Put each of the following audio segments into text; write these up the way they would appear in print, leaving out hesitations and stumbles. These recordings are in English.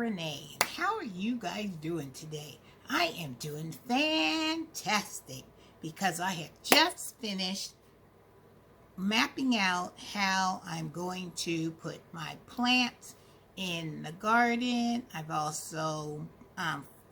Renee. How are you guys doing today? I am doing fantastic because I have just finished mapping out how I'm going to put my plants in the garden. I've also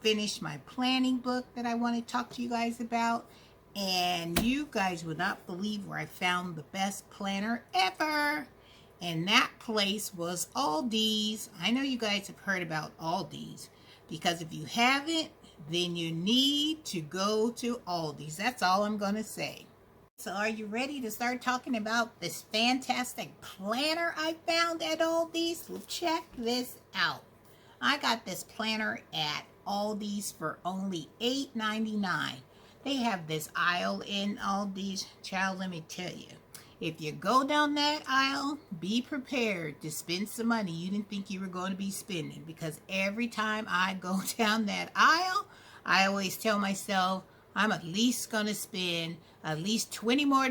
finished my planning book that I want to talk to you guys about. And you guys would not believe where I found the best planner ever. And that place was Aldi's. I know you guys have heard about Aldi's, because if you haven't, then you need to go to Aldi's. That's all I'm going to say. So are you ready to start talking about this fantastic planner I found at Aldi's? Well, check this out. I got this planner at Aldi's for only $8.99. They have this aisle in Aldi's. Child, let me tell you. If you go down that aisle, be prepared to spend some money you didn't think you were going to be spending. Because every time I go down that aisle, I always tell myself, I'm at least going to spend at least $20 more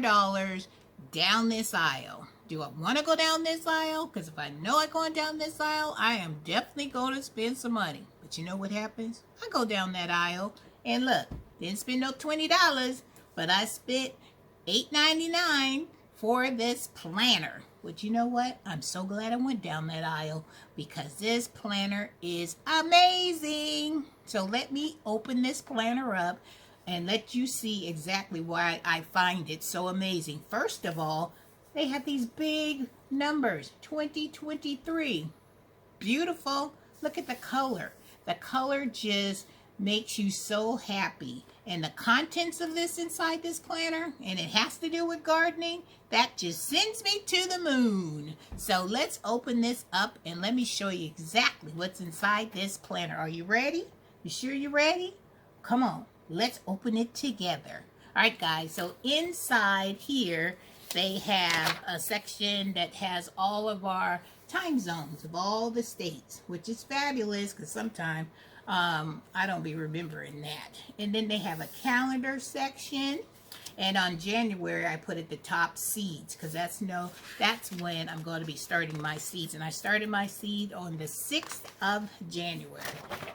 down this aisle. Do I want to go down this aisle? Because if I know I'm going down this aisle, I am definitely going to spend some money. But you know what happens? I go down that aisle and look, didn't spend no $20, but I spent $8.99 for this planner. But you know what? I'm so glad I went down that aisle because this planner is amazing. So let me open this planner up and let you see exactly why I find it so amazing. First of all, they have these big numbers, 2023. Beautiful. Look at the color. The color just makes you so happy. And the contents of this inside this planner, and it has to do with gardening, that just sends me to the moon. So let's open this up and let me show you exactly what's inside this planner. Are you ready? You sure you're ready? Come on, let's open it together. All right, guys, so inside here, they have a section that has all of our time zones of all the states, which is fabulous because sometimes I don't be remembering that. And then they have a calendar section. And on January, I put at the top seeds because that's when I'm going to be starting my seeds. And I started my seed on the 6th of January.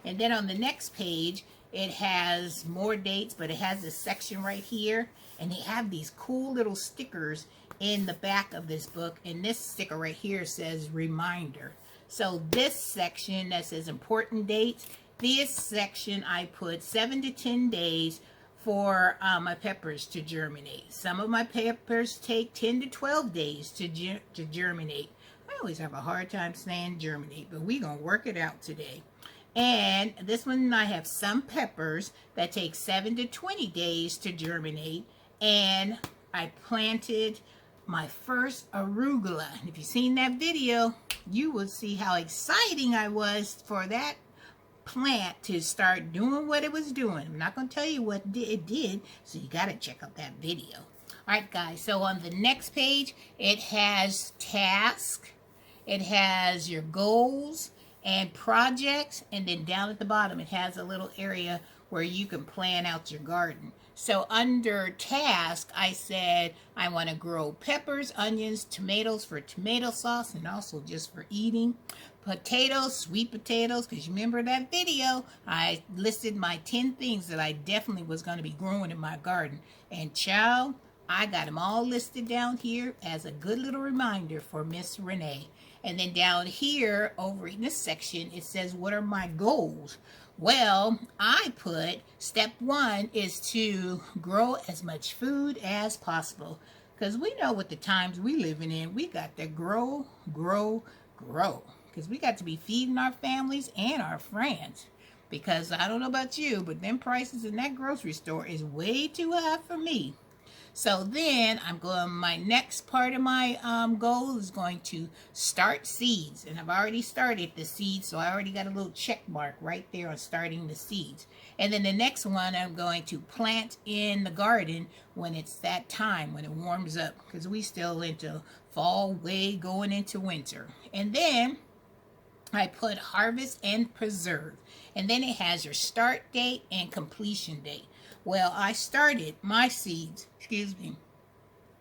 And then on the next page, it has more dates, but it has this section right here. And they have these cool little stickers in the back of this book. And this sticker right here says reminder. So this section that says important dates, this section I put 7 to 10 days for my peppers to germinate. Some of my peppers take 10 to 12 days to germinate. I always have a hard time saying germinate, but we're going to work it out today. And this one, I have some peppers that take 7 to 20 days to germinate. And I planted my first arugula. And if you've seen that video, you will see how exciting I was for that plant to start doing what it was doing. I'm not going to tell you what it did, so you got to check out that video. All right, guys, so on the next page, it has tasks, it has your goals and projects, and then down at the bottom, it has a little area where you can plan out your garden. So under task, I said I want to grow peppers, onions, tomatoes for tomato sauce, and also just for eating. Potatoes, sweet potatoes, because you remember that video, I listed my 10 things that I definitely was going to be growing in my garden. And child, I got them all listed down here as a good little reminder for Miss Renee. And then down here, over in this section, it says, what are my goals? Well, I put step 1 is to grow as much food as possible. Because we know what the times we living in, we got to grow, grow, grow. Because we got to be feeding our families and our friends. Because I don't know about you, but them prices in that grocery store is way too high for me. So then my next part of my goal is going to start seeds. And I've already started the seeds, so I already got a little check mark right there on starting the seeds. And then the next one I'm going to plant in the garden when it's that time, when it warms up. Because we still into fall, way going into winter. And then I put harvest and preserve. And then it has your start date and completion date. Well, I started my seeds,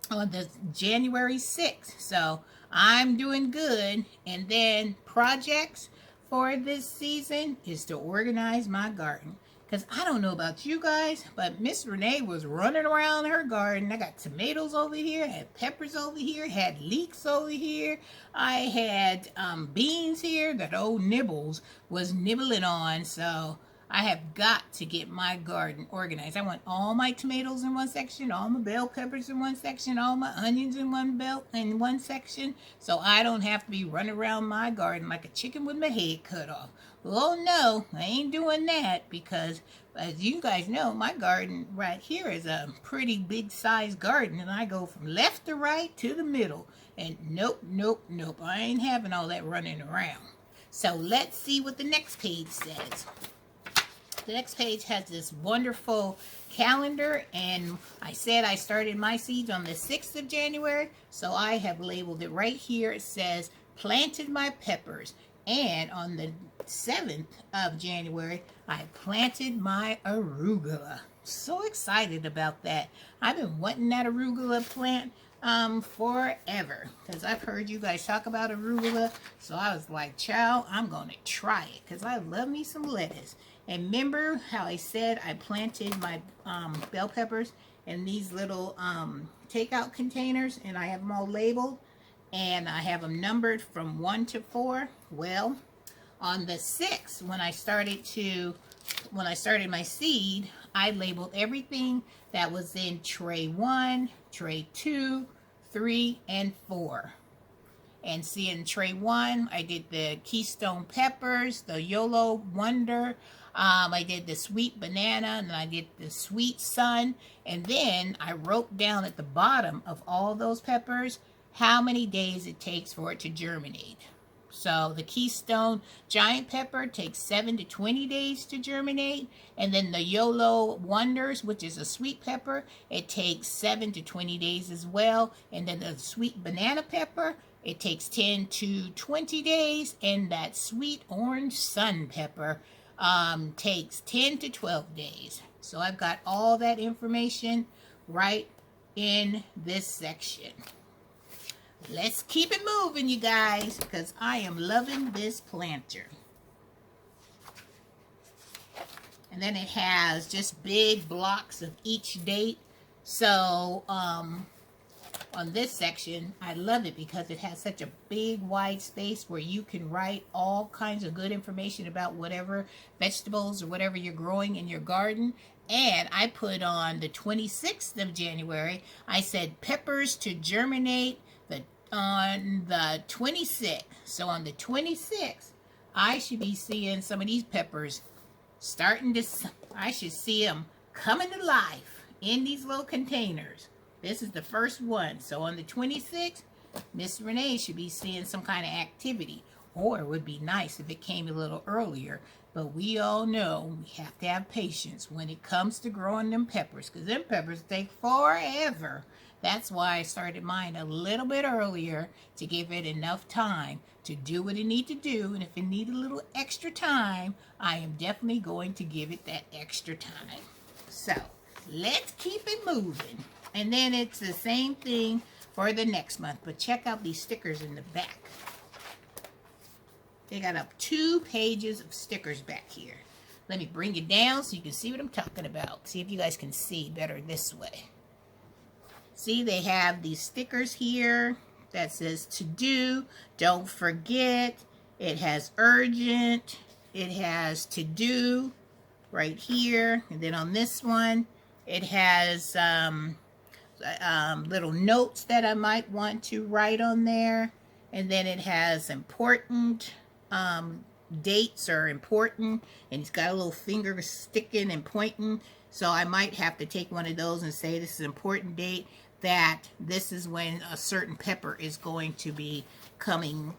on the January 6th. So I'm doing good. And then projects for this season is to organize my garden. Because I don't know about you guys, but Miss Renee was running around her garden. I got tomatoes over here, had peppers over here, had leeks over here. I had beans here that old Nibbles was nibbling on. So I have got to get my garden organized. I want all my tomatoes in one section, all my bell peppers in one section, all my onions in one section, so I don't have to be running around my garden like a chicken with my head cut off. Oh no, I ain't doing that, because as you guys know, my garden right here is a pretty big sized garden, and I go from left to right to the middle. And nope, I ain't having all that running around. So let's see what the next page says. The next page has this wonderful calendar, and I said I started my seeds on the 6th of January, so I have labeled it right here. It says planted my peppers, and on the 7th of January, I planted my arugula. So excited about that. I've been wanting that arugula plant forever, because I've heard you guys talk about arugula, so I was like, child, I'm gonna try it, because I love me some lettuce. And remember how I said I planted my bell peppers in these little takeout containers, and I have them all labeled, and I have them numbered from 1 to 4. Well, on the 6th, when I started my seed, I labeled everything that was in tray 1, tray 2, 3, and 4. And see, in tray 1, I did the Keystone peppers, the YOLO Wonder, I did the sweet banana, and then I did the sweet sun. And then I wrote down at the bottom of all those peppers how many days it takes for it to germinate. So the Keystone giant pepper takes 7 to 20 days to germinate. And then the YOLO Wonders, which is a sweet pepper, it takes 7 to 20 days as well. And then the sweet banana pepper, it takes 10 to 20 days. And that sweet orange sun pepper takes 10 to 12 days. So I've got all that information right in this section. Let's keep it moving, you guys, because I am loving this planter. And then it has just big blocks of each date. So on this section, I love it because it has such a big wide space where you can write all kinds of good information about whatever vegetables or whatever you're growing in your garden. And I put on the 26th of January, I said peppers to germinate on the 26th. So on the 26th, I should be seeing some of these peppers starting to, I should see them coming to life in these little containers. This is the first one. So on the 26th, Miss Renee should be seeing some kind of activity. Or it would be nice if it came a little earlier. But we all know we have to have patience when it comes to growing them peppers, because them peppers take forever. That's why I started mine a little bit earlier, to give it enough time to do what it needs to do. And if it needs a little extra time, I am definitely going to give it that extra time. So let's keep it moving. And then it's the same thing for the next month. But check out these stickers in the back. They got up 2 pages of stickers back here. Let me bring it down so you can see what I'm talking about. See if you guys can see better this way. See, they have these stickers here that says to do, don't forget. It has urgent. It has to do right here. And then on this one, it has little notes that I might want to write on there. And then it has important. Dates are important, and it's got a little finger sticking and pointing, so I might have to take one of those and say this is an important date, that this is when a certain pepper is going to be coming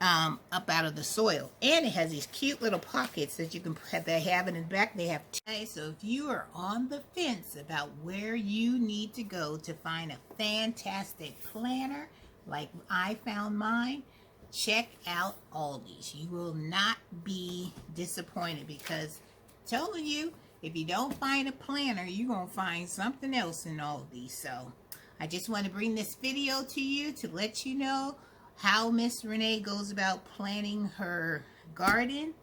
up out of the soil. And it has these cute little pockets that you can have. They have in the back. They have so if you are on the fence about where you need to go to find a fantastic planter like I found mine, check out Aldi's. You will not be disappointed, because I'm telling you, if you don't find a planter, you're going to find something else in Aldi's. So I just want to bring this video to you to let you know how Miss Renee goes about planting her garden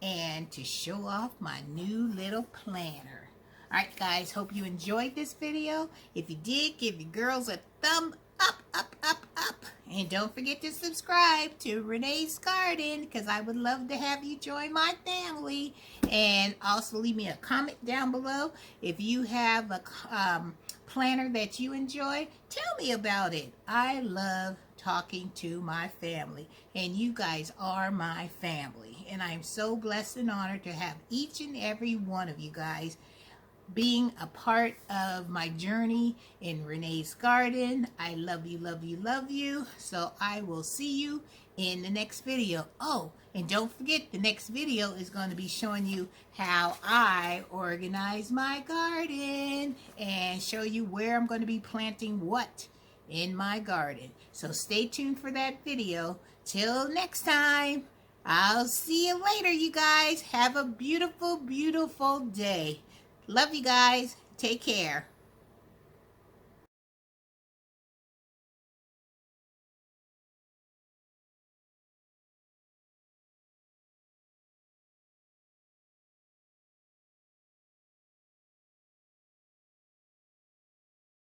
and to show off my new little planter. Alright guys, hope you enjoyed this video. If you did, give your girls a thumb up, up, up, up. And don't forget to subscribe to Renee's Garden, because I would love to have you join my family. And also leave me a comment down below. If you have a planter that you enjoy, tell me about it. I love talking to my family, and you guys are my family. And I'm so blessed and honored to have each and every one of you guys being a part of my journey in Renee's Garden. I love you, love you, love you. So I will see you in the next video. Oh, and don't forget, the next video is going to be showing you how I organize my garden and show you where I'm going to be planting what in my garden. So stay tuned for that video. Till next time, I'll see you later, you guys. Have a beautiful, beautiful day. Love you guys. Take care.